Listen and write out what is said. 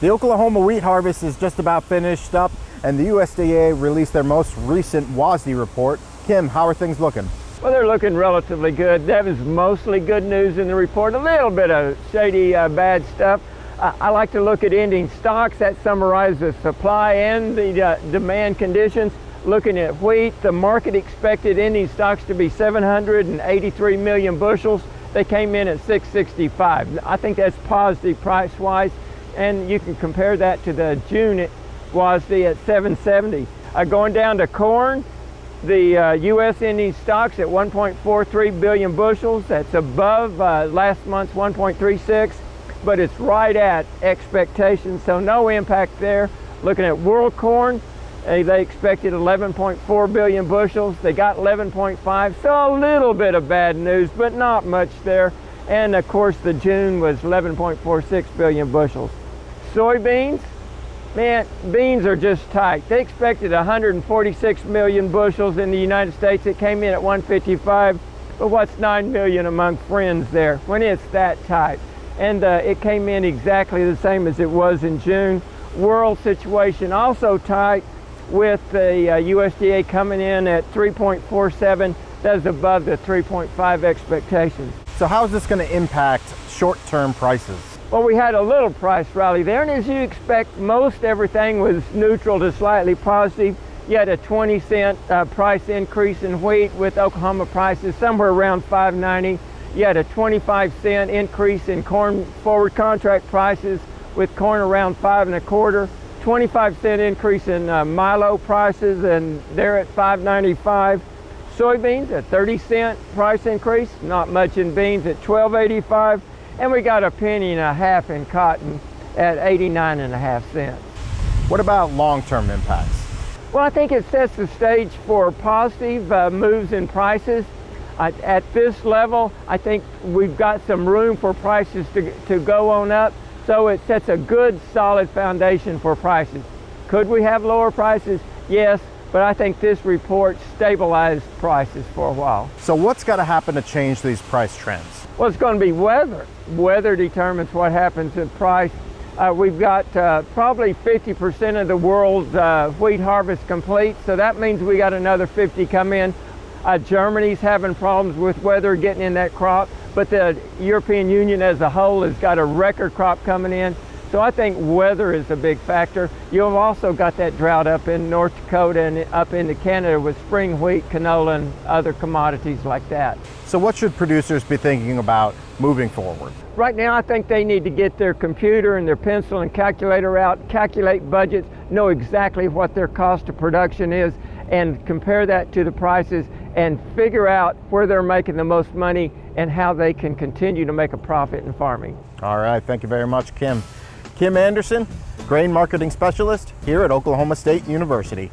The Oklahoma wheat harvest is just about finished up, and the USDA released their most recent WASDE report. Kim, how are things looking? Well, they're looking relatively good. That was mostly good news in the report, a little bit of shady bad stuff. I like to look at ending stocks. That summarizes the supply and the demand conditions. Looking at wheat, the market expected ending stocks to be 783 million bushels. They came in at 665. I think that's positive price-wise, and you can compare that to the June WASDE at 770. Going down to corn, the U.S. ending stocks at 1.43 billion bushels. That's above last month's 1.36, but it's right at expectations, so no impact there. Looking at world corn, they expected 11.4 billion bushels. They got 11.5, so a little bit of bad news, but not much there. And of course, the June was 11.46 billion bushels. Soybeans, man, beans are just tight. They expected 146 million bushels in the United States. It came in at 155, but what's 9 million among friends there when it's that tight? And it came in exactly the same as it was in June. World situation also tight, with the USDA coming in at 3.47. That's above the 3.5 expectations. So how is this going to impact short-term prices? Well, we had a little price rally there, and as you expect, most everything was neutral to slightly positive. You had a 20-cent price increase in wheat, with Oklahoma prices somewhere around $5.90. You had a 25-cent increase in corn forward contract prices, with corn around $5.25. 25-cent increase in milo prices, and they're at $5.95. Soybeans, a 30-cent price increase, not much in beans, at $12.85. And we got a penny and a half in cotton at 89.5 cents. What about long-term impacts? Well, I think it sets the stage for positive moves in prices. At this level, I think we've got some room for prices to go on up. So it sets a good, solid foundation for prices. Could we have lower prices? Yes, but I think this report stabilized prices for a while. So what's got to happen to change these price trends? Well, it's going to be weather. Weather determines what happens in price. We've got probably 50% of the world's wheat harvest complete, so that means we got another 50 come in. Germany's having problems with weather getting in that crop, but the European Union as a whole has got a record crop coming in. So I think weather is a big factor. You've also got that drought up in North Dakota and up into Canada with spring wheat, canola, and other commodities like that. So what should producers be thinking about moving forward? Right now, I think they need to get their computer and their pencil and calculator out, calculate budgets, know exactly what their cost of production is, and compare that to the prices and figure out where they're making the most money and how they can continue to make a profit in farming. All right, thank you very much, Kim. Kim Anderson, Grain Marketing Specialist here at Oklahoma State University.